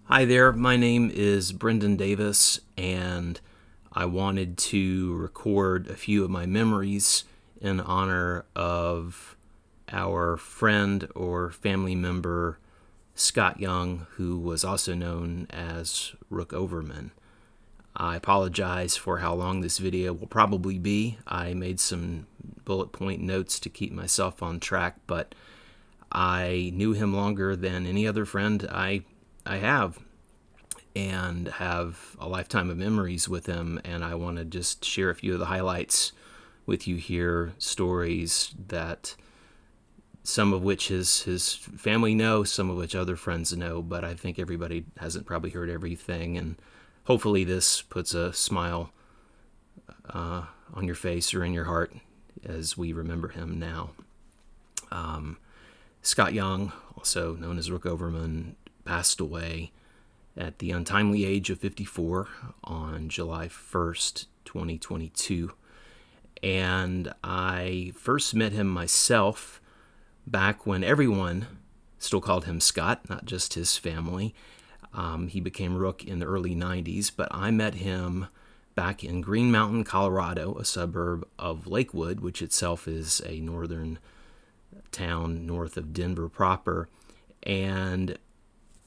Hi there, my name is Brendan Davis, and I wanted to record a few of my memories in honor of our friend or family member, Scott Young, who was also known as Rook Overman. I apologize for how long this video will probably be. I made some bullet point notes to keep myself on track, but I knew him longer than any other friend I have and have a lifetime of memories with him, and I want to just share a few of the highlights with you here, stories that some of which his family know, some of which other friends know, but I think everybody hasn't probably heard everything, and hopefully this puts a smile on your face or in your heart as we remember him now. Scott Young, also known as Rook Overman, passed away at the untimely age of 54 on July 1st, 2022. And I first met him myself back when everyone still called him Scott, not just his family. He became Rook in the early 90s, but I met him back in Green Mountain, Colorado, a suburb of Lakewood, which itself is a northern town north of Denver proper. And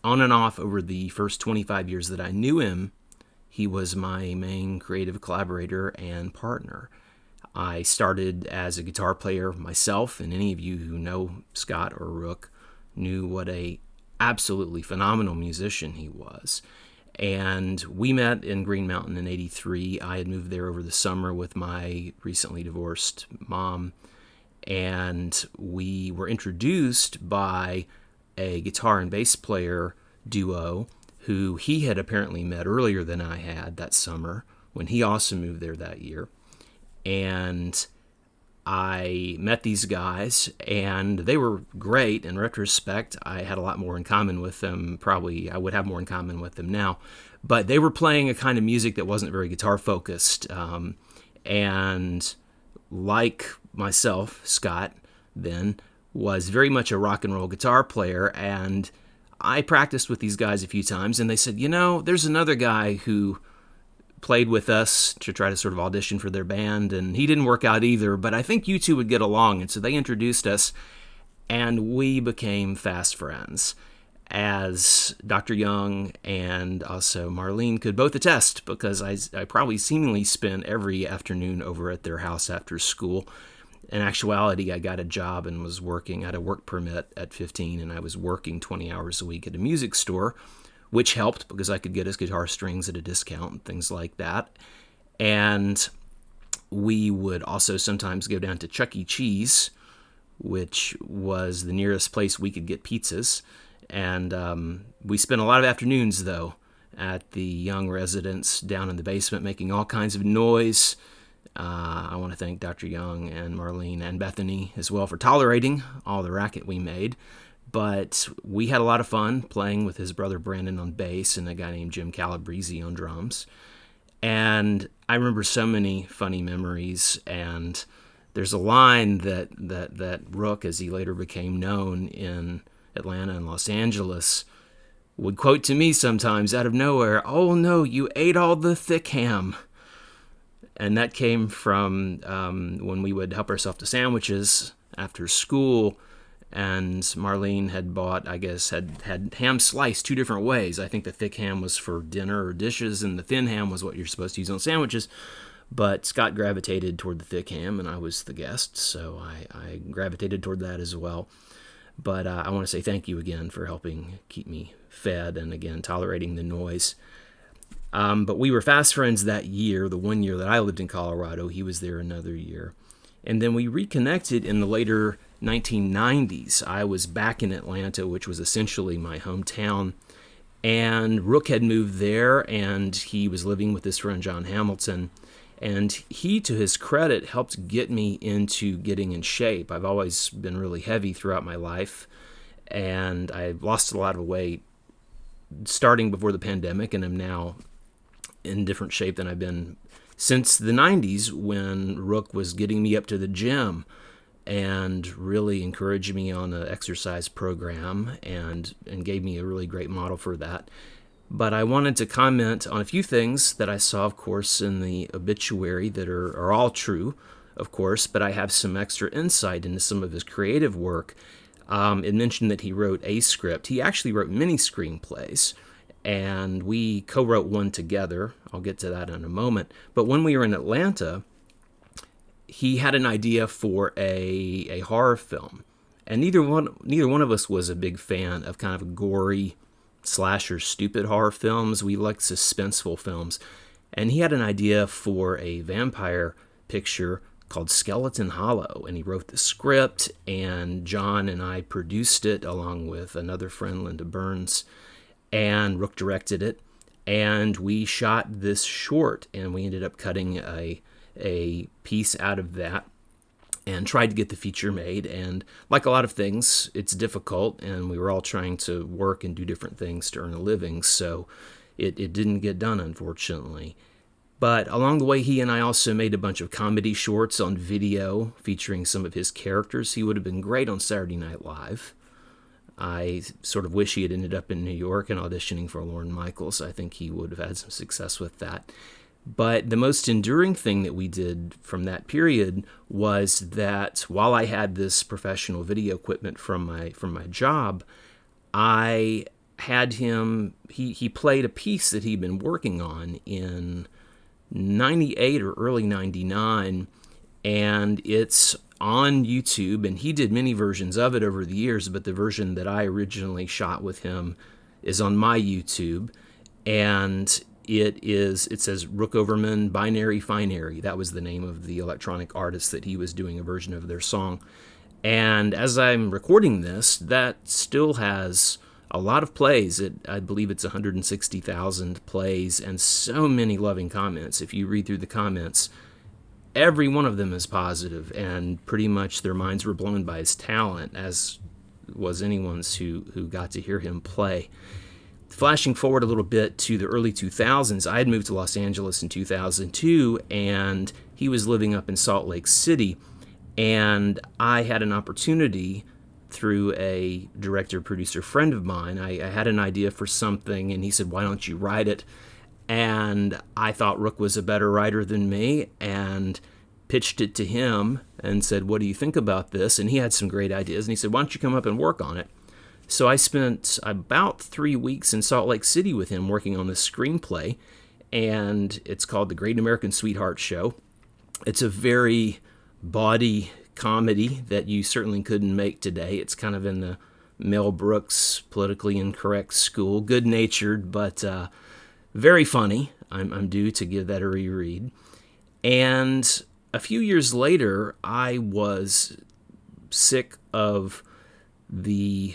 on and off over the first 25 years that I knew him, he was my main creative collaborator and partner. I started as a guitar player myself, and any of you who know Scott or Rook knew what a absolutely phenomenal musician he was. And we met in Green Mountain in '83. I had moved there over the summer with my recently divorced mom, and we were introduced by a guitar and bass player duo who he had apparently met earlier than I had that summer when he also moved there that year. And I met these guys, and they were great. In retrospect, I had a lot more in common with them. Probably I would have more in common with them now. But they were playing a kind of music that wasn't very guitar focused. And like myself, Scott then was very much a rock and roll guitar player, and I practiced with these guys a few times, and they said, there's another guy who played with us to try to sort of audition for their band, and he didn't work out either, but I think you two would get along. And so they introduced us, and we became fast friends, as Dr. Young and also Marlene could both attest, because I probably seemingly spent every afternoon over at their house after school. In actuality, I got a job and was working. I had a work permit at 15, and I was working 20 hours a week at a music store, which helped because I could get his guitar strings at a discount and things like that. And we would also sometimes go down to Chuck E. Cheese, which was the nearest place we could get pizzas. And we spent a lot of afternoons, though, at the Young residence down in the basement making all kinds of noise. I want to thank Dr. Young and Marlene and Bethany as well for tolerating all the racket we made. But we had a lot of fun playing with his brother Brandon on bass and a guy named Jim Calabrese on drums. And I remember so many funny memories. And there's a line that Rook, as he later became known in Atlanta and Los Angeles, would quote to me sometimes out of nowhere, "Oh no, you ate all the thick ham." And that came from when we would help ourselves to sandwiches after school, and Marlene had bought, I guess, had ham sliced two different ways. I think the thick ham was for dinner or dishes, and the thin ham was what you're supposed to use on sandwiches. But Scott gravitated toward the thick ham, and I was the guest, so I gravitated toward that as well. But I want to say thank you again for helping keep me fed and, again, tolerating the noise. But we were fast friends that year, the 1 year that I lived in Colorado. He was there another year. And then we reconnected in the later 1990s. I was back in Atlanta, which was essentially my hometown. And Rook had moved there, and he was living with his friend John Hamilton. And he, to his credit, helped get me into getting in shape. I've always been really heavy throughout my life, and I've lost a lot of weight starting before the pandemic, and I'm now in different shape than I've been since the 90s, when Rook was getting me up to the gym and really encouraged me on an exercise program and gave me a really great model for that. But I wanted to comment on a few things that I saw, of course, in the obituary that are all true, of course, but I have some extra insight into some of his creative work. It mentioned that he wrote a script. He actually wrote many screenplays, and we co-wrote one together. I'll get to that in a moment. But when we were in Atlanta, he had an idea for a horror film, and neither one of us was a big fan of kind of gory slasher stupid horror films. We liked suspenseful films, and he had an idea for a vampire picture called Skeleton Hollow, and he wrote the script, and John and I produced it along with another friend, Linda Burns, and Rook directed it, and we shot this short, and we ended up cutting a piece out of that and tried to get the feature made. And like a lot of things, it's difficult, and we were all trying to work and do different things to earn a living, so it didn't get done, unfortunately. But along the way, he and I also made a bunch of comedy shorts on video featuring some of his characters. He would have been great on Saturday Night Live. I sort of wish he had ended up in New York and auditioning for Lorne Michaels. I think he would have had some success with that. But the most enduring thing that we did from that period was that while I had this professional video equipment from my job, I had him, he played a piece that he'd been working on in 98 or early 99, and it's on YouTube, and he did many versions of it over the years, but the version that I originally shot with him is on my YouTube, and it says Rook Overman Binary Finery. That was the name of the electronic artist that he was doing a version of their song. And as I'm recording this, that still has a lot of plays. I believe it's 160,000 plays and so many loving comments. If you read through the comments, every one of them is positive, and pretty much their minds were blown by his talent, as was anyone's who got to hear him play. Flashing forward a little bit to the early 2000s, I had moved to Los Angeles in 2002, and he was living up in Salt Lake City, and I had an opportunity through a director-producer friend of mine. I had an idea for something, and he said, "Why don't you write it?" And I thought Rook was a better writer than me, and pitched it to him and said, "What do you think about this?" And he had some great ideas, and he said, "Why don't you come up and work on it?" So I spent about 3 weeks in Salt Lake City with him working on this screenplay, and it's called The Great American Sweetheart Show. It's a very bawdy comedy that you certainly couldn't make today. It's kind of in the Mel Brooks politically incorrect school, good-natured, but very funny. I'm due to give that a reread. And a few years later, I was sick of the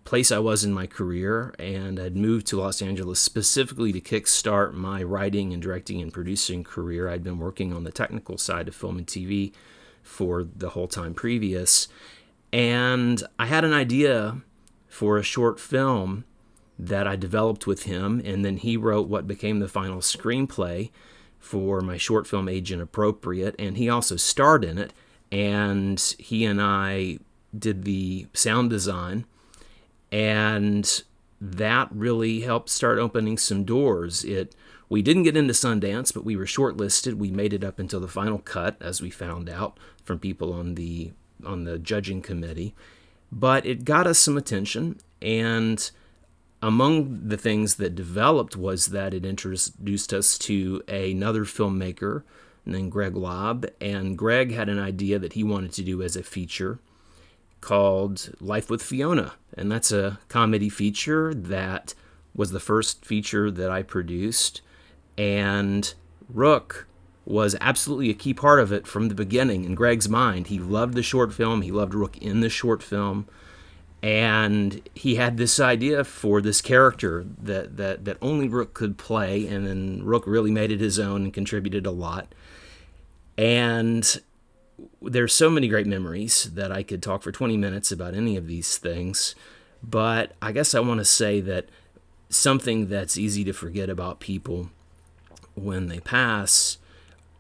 place I was in my career, and I'd moved to Los Angeles specifically to kickstart my writing and directing and producing career. I'd been working on the technical side of film and TV for the whole time previous, and I had an idea for a short film that I developed with him, and then he wrote what became the final screenplay for my short film Age Inappropriate, and he also starred in it, and he and I did the sound design, and that really helped start opening some doors. We didn't get into Sundance, but we were shortlisted. We made it up until the final cut, as we found out from people on the judging committee. But it got us some attention, and among the things that developed was that it introduced us to another filmmaker named Greg Lobb, and Greg had an idea that he wanted to do as a feature called Life with Fiona, and that's a comedy feature that was the first feature that I produced, and Rook was absolutely a key part of it from the beginning. In Greg's mind, he loved the short film, he loved Rook in the short film, and he had this idea for this character that only Rook could play, and then Rook really made it his own and contributed a lot. And there's so many great memories that I could talk for 20 minutes about any of these things, but I guess I want to say that something that's easy to forget about people when they pass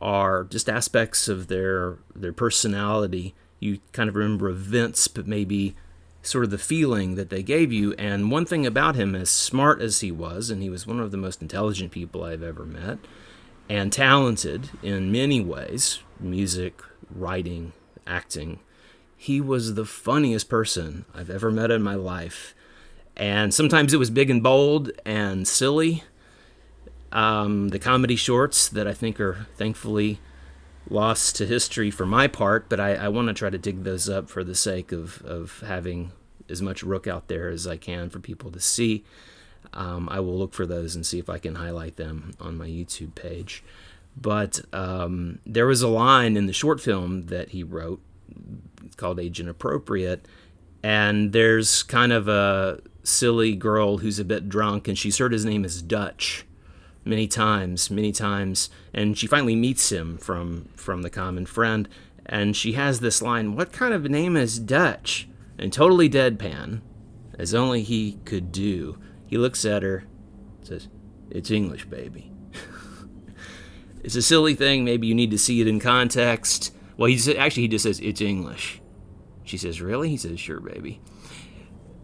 are just aspects of their personality. You kind of remember events, but maybe sort of the feeling that they gave you. And one thing about him, as smart as he was, and he was one of the most intelligent people I've ever met, and talented in many ways, music, writing, acting, he was the funniest person I've ever met in my life. And sometimes it was big and bold and silly. The comedy shorts that I think are thankfully lost to history for my part, but I want to try to dig those up for the sake of having as much Rook out there as I can for people to see. I will look for those and see if I can highlight them on my YouTube page. But there was a line in the short film that he wrote called Age Inappropriate, and there's kind of a silly girl who's a bit drunk, and she's heard his name as Dutch many times, and she finally meets him from the common friend, and she has this line, "What kind of name is Dutch?" And totally deadpan, as only he could do, he looks at her, says, "It's English, baby." It's a silly thing. Maybe you need to see it in context. Well, he just says, "It's English." She says, "Really?" He says, "Sure, baby."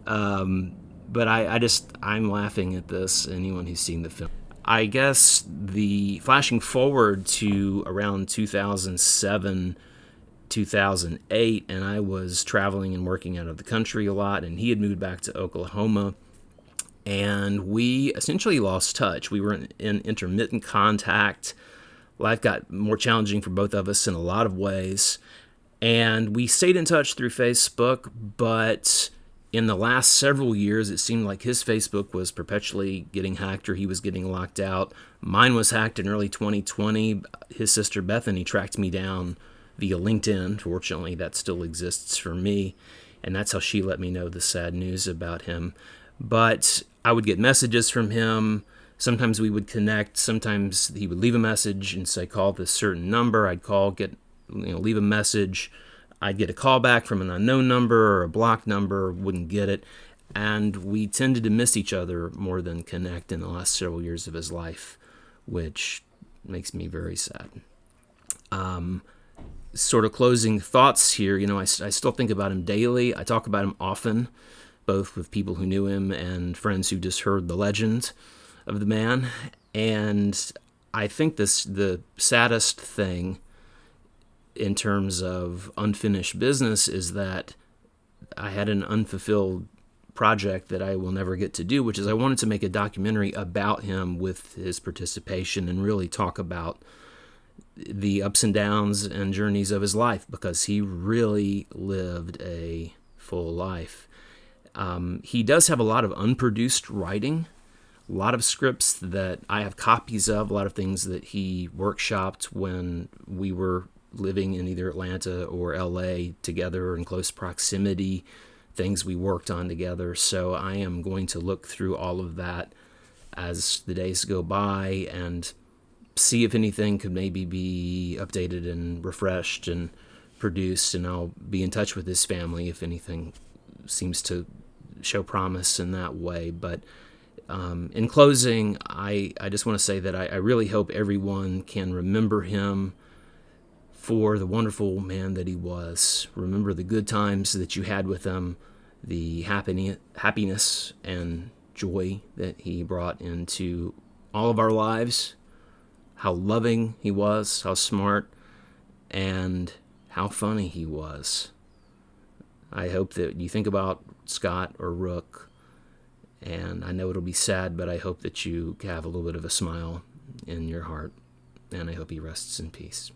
But I'm laughing at this, anyone who's seen the film. I guess the flashing forward to around 2007, 2008, and I was traveling and working out of the country a lot, and he had moved back to Oklahoma, and we essentially lost touch. We were in intermittent contact. Life got more challenging for both of us in a lot of ways, and we stayed in touch through Facebook, but in the last several years, it seemed like his Facebook was perpetually getting hacked, or he was getting locked out. Mine was hacked in early 2020. His sister Bethany tracked me down via LinkedIn. Fortunately, that still exists for me, and that's how she let me know the sad news about him. But I would get messages from him. Sometimes we would connect. Sometimes he would leave a message and say, "Call this certain number." I'd call, leave a message. I'd get a call back from an unknown number or a blocked number, wouldn't get it. And we tended to miss each other more than connect in the last several years of his life, which makes me very sad. Sort of closing thoughts here, I still think about him daily. I talk about him often, both with people who knew him and friends who just heard the legend of the man. And I think the saddest thing in terms of unfinished business is that I had an unfulfilled project that I will never get to do, which is I wanted to make a documentary about him with his participation and really talk about the ups and downs and journeys of his life, because he really lived a full life. He does have a lot of unproduced writing, a lot of scripts that I have copies of, a lot of things that he workshopped when we were living in either Atlanta or LA together or in close proximity, things we worked on together. So I am going to look through all of that as the days go by and see if anything could maybe be updated and refreshed and produced, and I'll be in touch with his family if anything seems to show promise in that way. But in closing, I just want to say that I really hope everyone can remember him for the wonderful man that he was. Remember the good times that you had with him, the happiness and joy that he brought into all of our lives, how loving he was, how smart, and how funny he was. I hope that you think about Scott or Rook, and I know it'll be sad, but I hope that you have a little bit of a smile in your heart, and I hope he rests in peace.